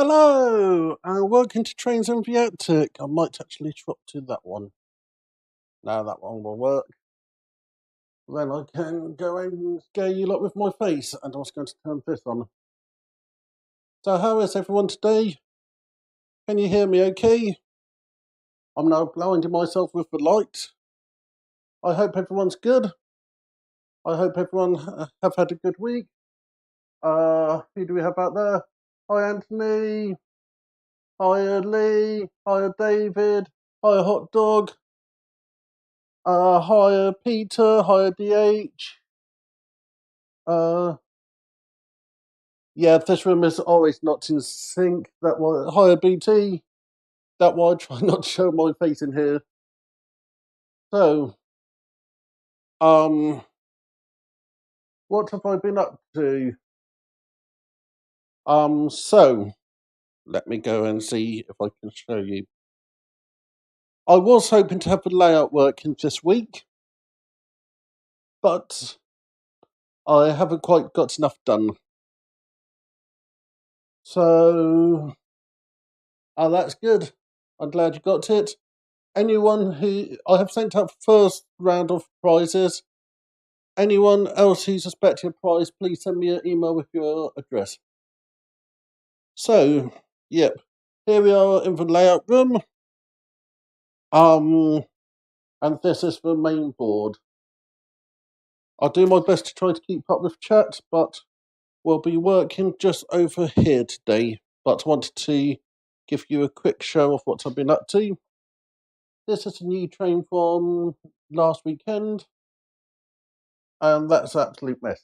Hello, and welcome to Trains and Viatic. I might actually swap to that one. Now that one will work. Then I can go and scare you lot with my face, and I was going to turn this on. So how is everyone today? Can you hear me okay? I'm now blinding myself with the light. I hope everyone's good. I hope everyone have had a good week. Who do we have out there? Hi Anthony. Hi Lee. Hi David. Hi Hot Dog. Hi Peter. Hi DH. Yeah, this room is always not in sync. That why higher BT. That why I try not to show my face in here. So, what have I been up to? So let me go and see if I can show you. I was hoping to have the layout working this week, but I haven't quite got enough done. So, that's good. I'm glad you got it. Anyone who I have sent out first round of prizes. Anyone else who's expecting a prize, please send me an email with your address. So, yep, here we are in the layout room. And this is the main board. I'll do my best to try to keep up with chat, but we'll be working just over here today. But I wanted to give you a quick show of what I've been up to. This is a new train from last weekend, and that's an absolute mess.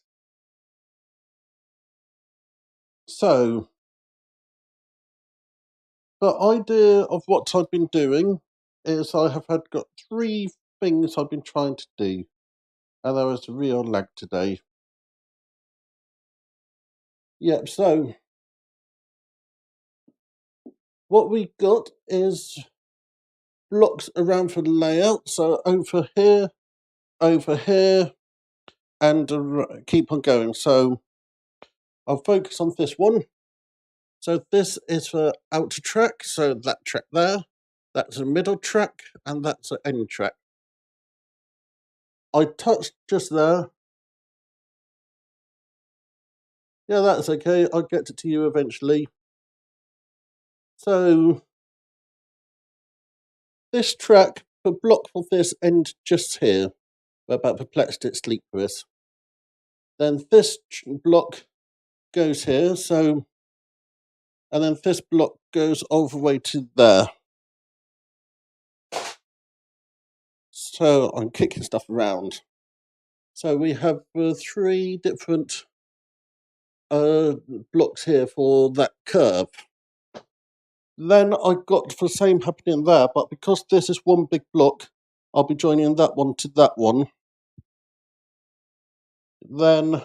So, the idea of what I've been doing is I have got 3 things I've been trying to do, and there was a real lag today. Yep, so what we got is blocks around for the layout, so over here, and keep on going. So I'll focus on this one. So this is for outer track, so that track there, that's a middle track, and that's an end track. I touched just there. Yeah, that's okay, I'll get it to you eventually. So, this track, the block for this end just here, about Perplexed It Sleepless. Then this block goes here, so, and then this block goes all the way to there. So, I'm kicking stuff around. So, we have 3 different blocks here for that curve. Then I got the same happening there, but because this is one big block, I'll be joining that one to that one. Then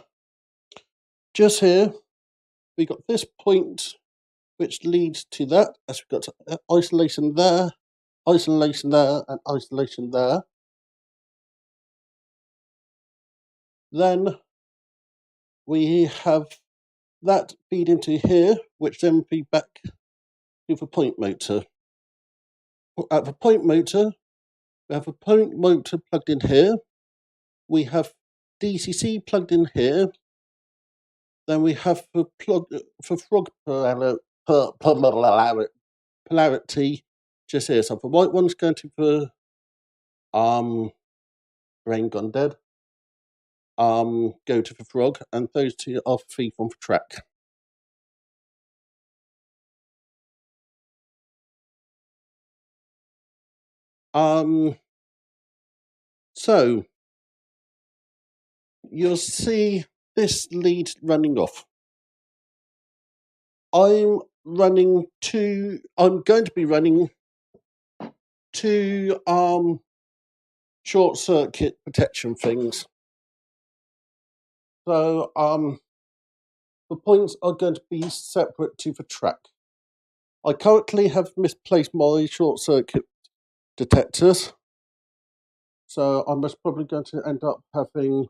just here, we got this point which leads to that, as we've got isolation there, and isolation there. Then we have that feed into here, which then feed back to the point motor. At the point motor, we have a point motor plugged in here. We have DCC plugged in here. Then we have the plug for frog polarity just here. So the white one's going to the brain gone dead. Go to the frog, and those 2 are feed on the track. So you'll see this lead running off. I'm going to be running 2 short circuit protection things. So the points are going to be separate to the track. I currently have misplaced my short circuit detectors, so I'm most probably going to end up having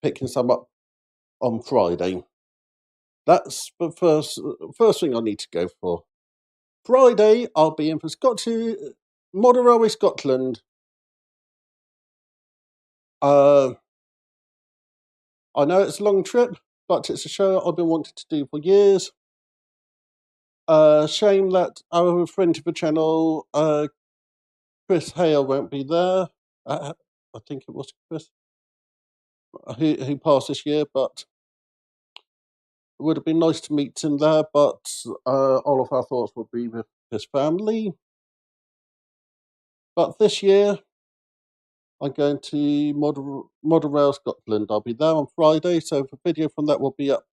picking some up on Friday. That's the first thing I need to go for. Friday, I'll be in for Model Railway Scotland. I know it's a long trip, but it's a show I've been wanting to do for years. Shame that our friend of the channel, Chris Hale, won't be there. I think it was Chris who passed this year, but it would have been nice to meet him there. But all of our thoughts would be with his family. But this year, I'm going to Model Rail Scotland. I'll be there on Friday, so the video from that will be up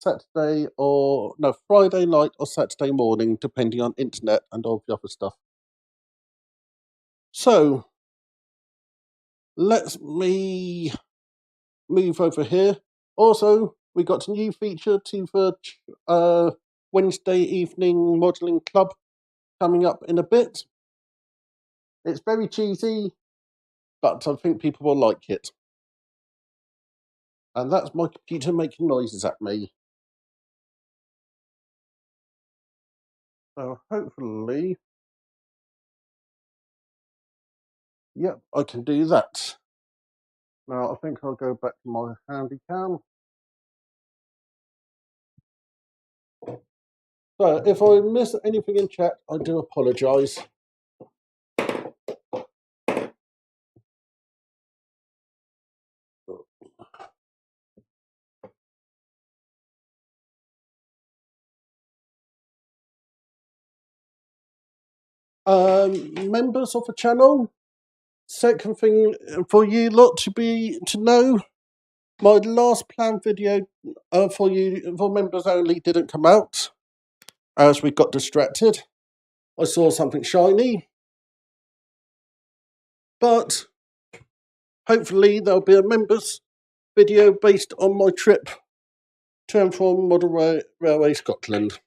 Friday night or Saturday morning, depending on internet and all the other stuff. So, let me move over here. Also, we got a new feature to the Wednesday evening modelling club coming up in a bit. It's very cheesy, but I think people will like it. And that's my computer making noises at me. So hopefully, yep, I can do that. Now I think I'll go back to my handy cam. So if I miss anything in chat, I do apologise. Members of the channel, second thing for you lot to know, my last planned video for members only didn't come out as we got distracted. I saw something shiny, but hopefully there'll be a members video based on my trip to and from Model Railway Scotland.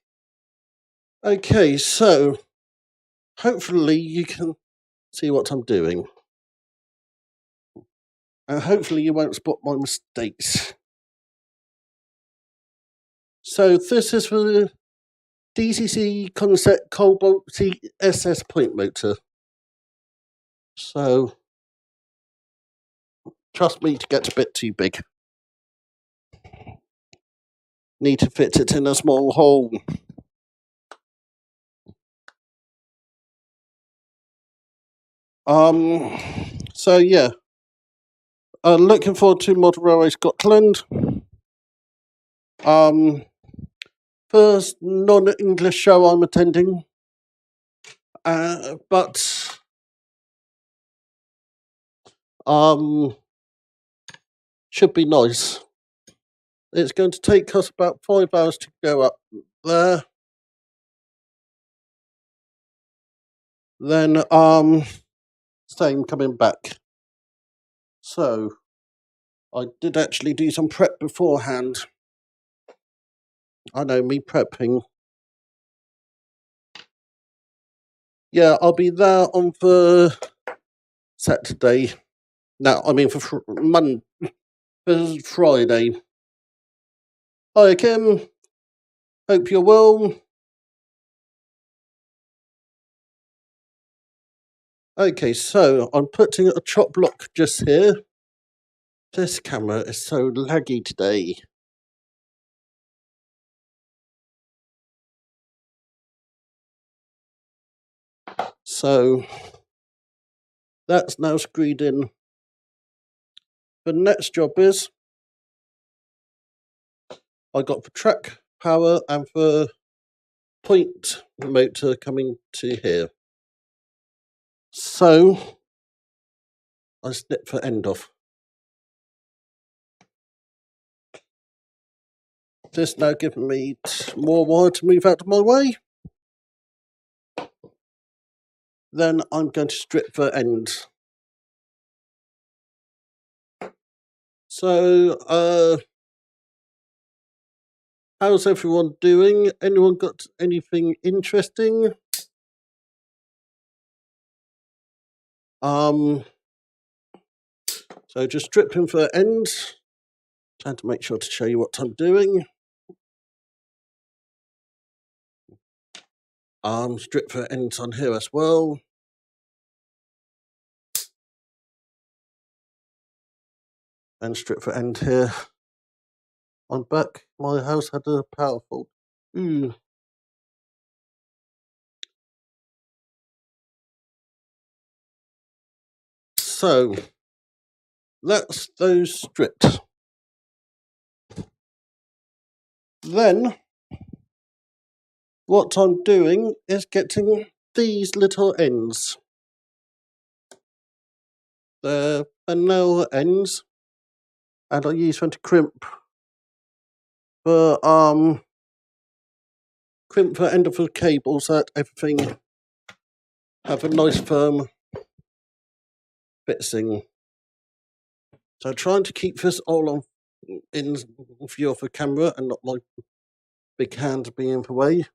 Okay, so hopefully you can see what I'm doing. And hopefully you won't spot my mistakes. So this is the DCC Concept Cobalt SS point motor. So trust me, to get a bit too big. Need to fit it in a small hole. So yeah. Looking forward to Model Railway Scotland. First non-English show I'm attending. But should be nice. It's going to take us about 5 hours to go up there. Then same coming back. So I did actually do some prep beforehand. I know, me prepping. Yeah, I'll be there on the Saturday. No, I mean for Friday. Hi Kim, hope you're well. Okay, so I'm putting a chop block just here. This camera is so laggy today. So that's now screwed in. The next job is I got the track power and the point motor coming to here. So I snip the end off. This now giving me more wire to move out of my way. Then I'm going to strip the ends. So, how's everyone doing? Anyone got anything interesting? So just stripping the ends. Trying to make sure to show you what I'm doing. Strip for ends on here as well. And strip for end here. On back, my house had a power fault. So that's those stripped. Then what I'm doing is getting these little ends. They're nail ends, and I use them to crimp for end of the cable so that everything have a nice firm fixing. So trying to keep this all on in view of the camera and not like big hands being in the way.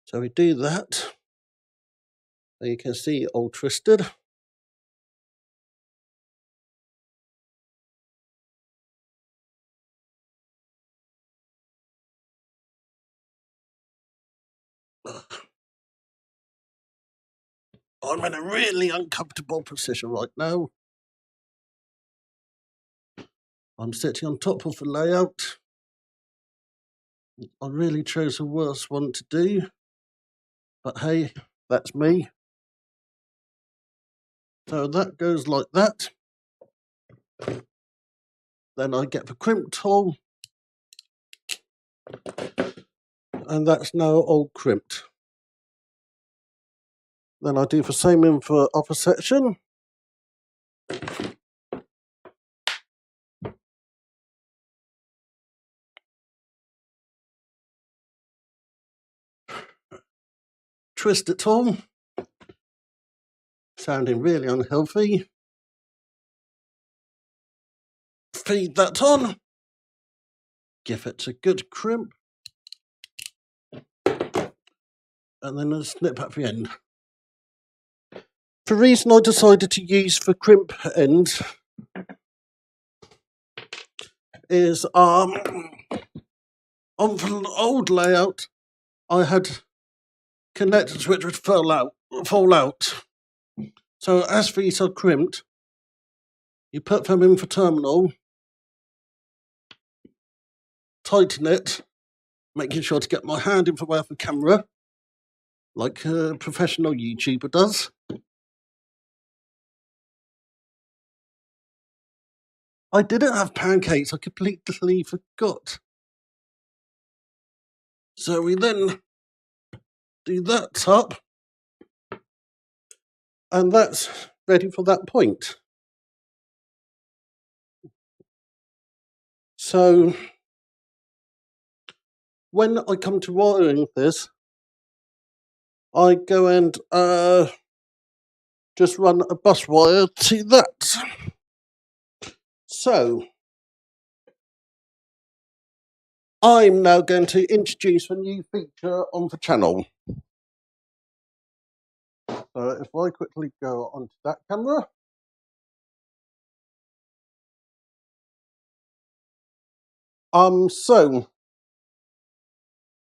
So we do that. You can see it all twisted. I'm in a really uncomfortable position right now. I'm sitting on top of the layout. I really chose the worst one to do, but hey, that's me. So that goes like that. Then I get the crimp tool, and that's now all crimped. Then I do the same in the upper section. Twist it all, sounding really unhealthy. Feed that on, give it a good crimp, and then a snip at the end. The reason I decided to use the crimp end is on the old layout I had connectors which would fall out. So as these are crimped, you put them in the terminal, tighten it, making sure to get my hand in the way of the camera, like a professional YouTuber does. I didn't have pancakes, I completely forgot. So we then do that top, and that's ready for that point. So when I come to wiring this, I go and just run a bus wire to that. So I'm now going to introduce a new feature on the channel. So if I quickly go onto that camera. So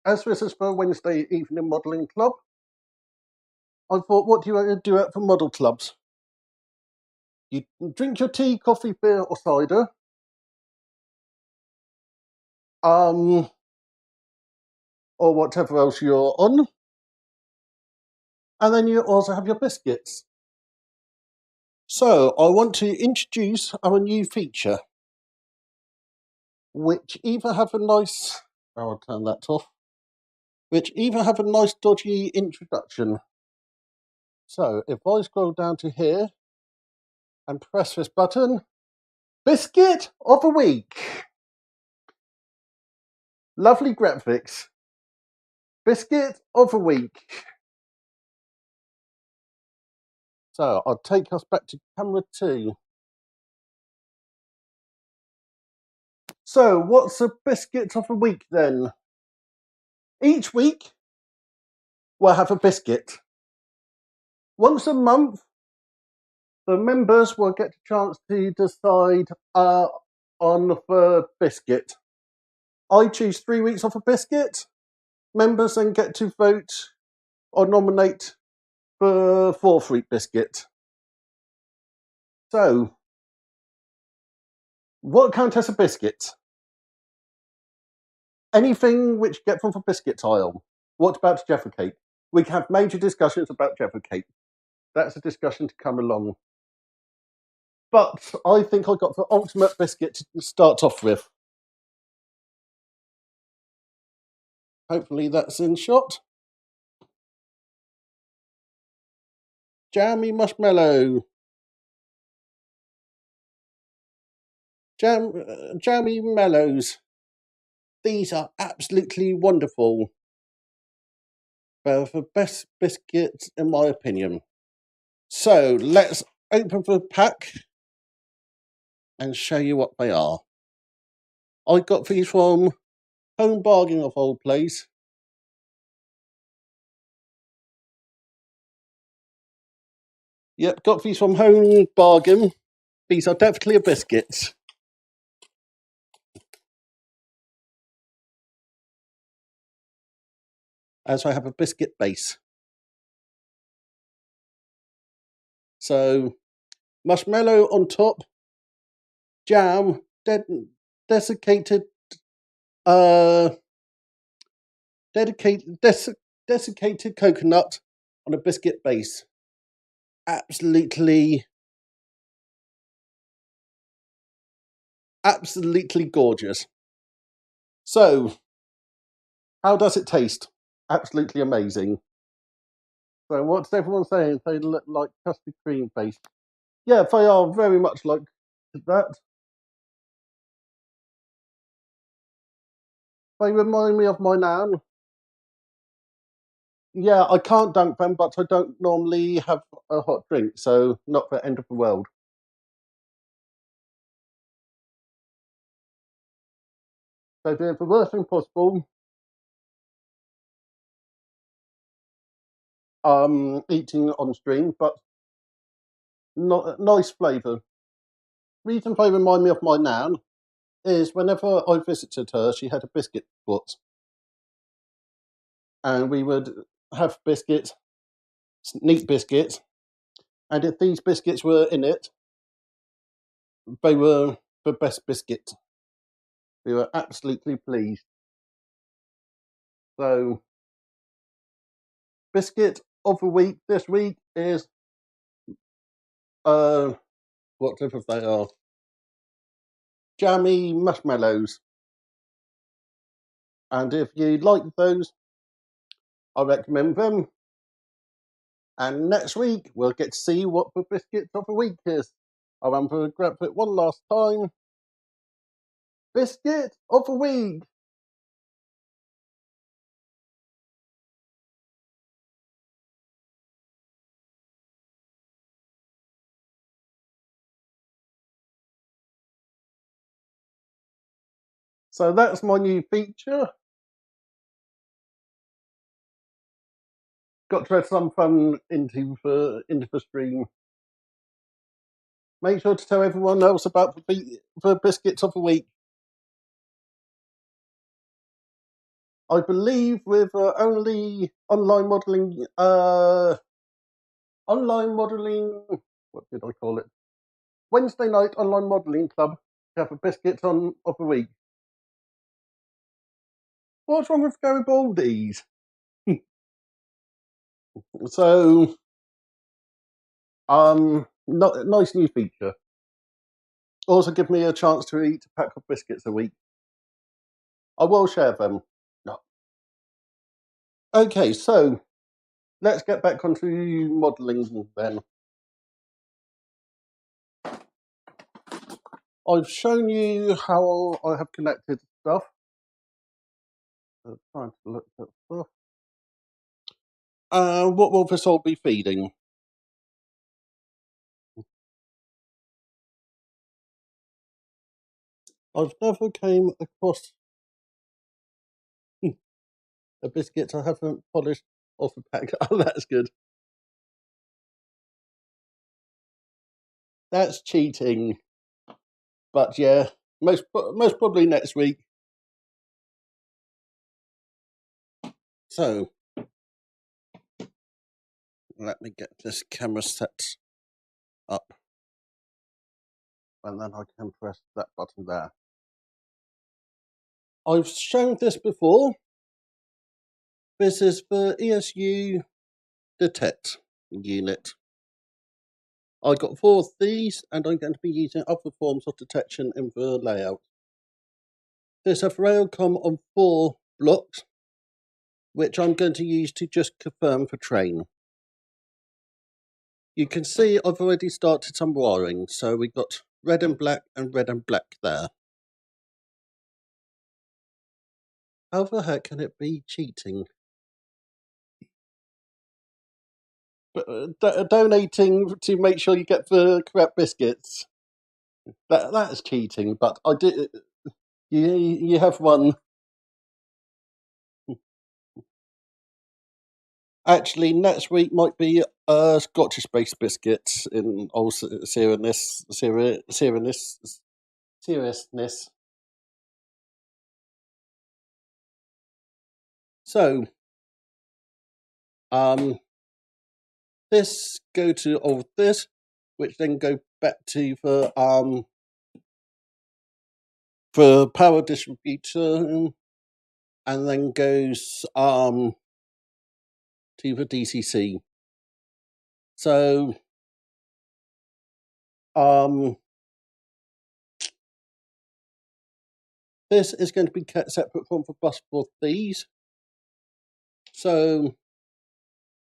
as this is for Wednesday evening modelling club, I thought, what do you do at for model clubs? You drink your tea, coffee, beer or cider. Or whatever else you're on. And then you also have your biscuits. So I want to introduce our new feature, which either have a nice, I'll turn that off, which either have a nice dodgy introduction. So if I scroll down to here and press this button, Biscuit of the Week. Lovely graphics. Biscuit of the Week. So I'll take us back to camera 2. So what's a biscuit of the week then? Each week we'll have a biscuit. Once a month, the members will get a chance to decide on the biscuit. I choose 3 weeks off a biscuit. Members then get to vote or nominate for 4th week biscuit. So, what counts as a biscuit? Anything which gets from the biscuit tile. What about Jaffa cake? We can have major discussions about Jaffa cake. That's a discussion to come along. But I think I got the ultimate biscuit to start off with. Hopefully that's in shot. Jammy marshmallow. Jammy mellows. These are absolutely wonderful. They're the best biscuits in my opinion. So let's open the pack and show you what they are. I got these from Home Bargain of all place. Yep, got these from Home Bargain. These are definitely a biscuit. As I have a biscuit base. So, marshmallow on top, jam, desiccated coconut on a biscuit base. Absolutely gorgeous. So, how does it taste? Absolutely amazing. So, what's everyone saying? They look like custard cream based. Yeah, they are very much like that. They remind me of my nan. Yeah, I can't dunk them, but I don't normally have a hot drink, so not the end of the world. So doing the worst thing possible, eating on stream, but not nice flavour. Reason they remind me of my nan is whenever I visited her, she had a biscuit foot, and we would have biscuits, neat biscuits, and if these biscuits were in it, they were the best biscuits. We were absolutely pleased. So, biscuit of the week this week is whatever they are, jammy marshmallows. And if you like those, I recommend them. And next week we'll get to see what the biscuit of the week is. I'll run for grab it one last time. Biscuit of the week. So that's my new feature. Got to have some fun into the stream. Make sure to tell everyone else about the biscuits of the week. I believe with only online modelling, what did I call it? Wednesday night online modelling club to have a biscuit of the week. What's wrong with Garibaldi's? So, nice new feature. Also give me a chance to eat a pack of biscuits a week. I will share them. No. Okay, so let's get back onto modelling then. I've shown you how I have connected stuff. Trying to look at stuff. What will this all be feeding? I've never came across a biscuit I haven't polished off the pack. Oh, that's good. That's cheating. But yeah, most probably next week. So, let me get this camera set up, and then I can press that button there. I've shown this before. This is the ESU Detect unit. I got 4 of these, and I'm going to be using other forms of detection in the layout. There's a Railcom on 4 blocks, which I'm going to use to just confirm the train. You can see I've already started some wiring, so we've got red and black there. How the heck can it be cheating? Donating to make sure you get the correct biscuits. That's cheating, but I did. You have one. Actually, next week might be Scottish-based biscuits in all seriousness. So, this go to all this, which then go back to the power distributor, and then goes to the DCC. So this is going to be kept separate from the bus for these. So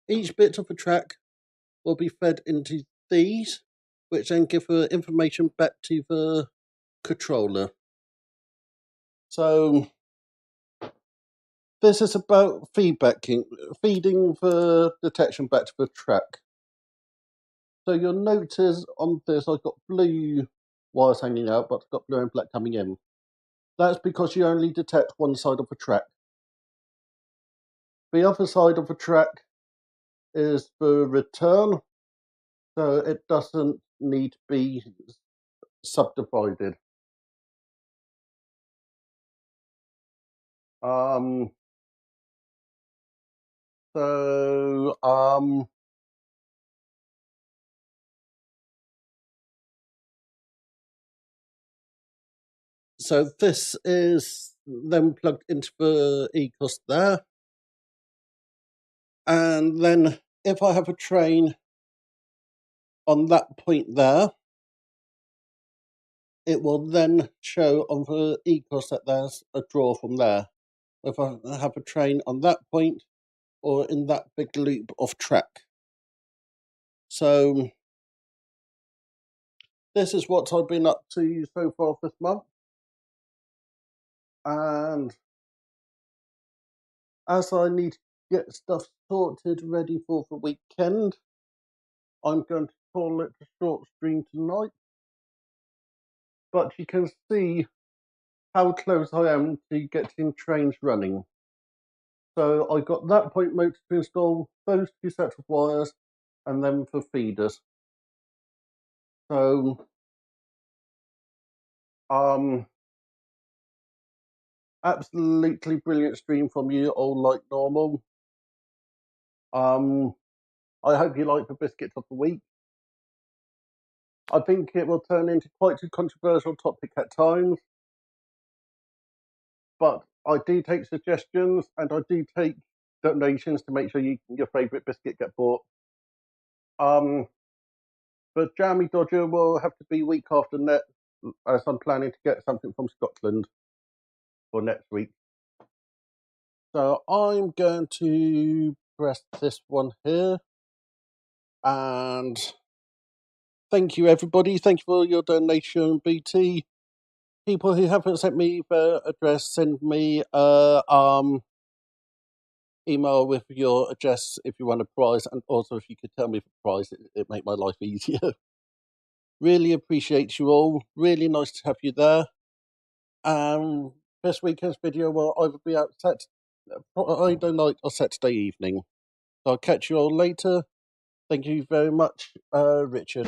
each bit of the track will be fed into these, which then give the information back to the controller. So this is about feeding the detection back to the track. So you'll notice on this I've got blue wires hanging out, but I've got blue and black coming in. That's because you only detect one side of the track. The other side of the track is the return, so it doesn't need to be subdivided. So this is then plugged into the ECOS there. And then if I have a train on that point there, it will then show on the ECOS that there's a draw from there. If I have a train on that point or in that big loop of track. So this is what I've been up to so far this month. And as I need to get stuff sorted ready for the weekend, I'm going to call it a short stream tonight. But you can see how close I am to getting trains running. So I got that point motor to install, those 2 sets of wires, and then for feeders. So absolutely brilliant stream from you all like normal. I hope you like the biscuit of the week. I think it will turn into quite a controversial topic at times, but I do take suggestions and I do take donations to make sure your favourite biscuit get bought. But Jammy Dodger will have to be week after next, as I'm planning to get something from Scotland for next week. So I'm going to press this one here. And thank you, everybody. Thank you for your donation, BT. People who haven't sent me their address, send me email with your address if you want a prize, and also if you could tell me the prize, it'd make my life easier. Really appreciate you all. Really nice to have you there. This weekend's video will either be out Friday night or Saturday evening. So I'll catch you all later. Thank you very much, Richard.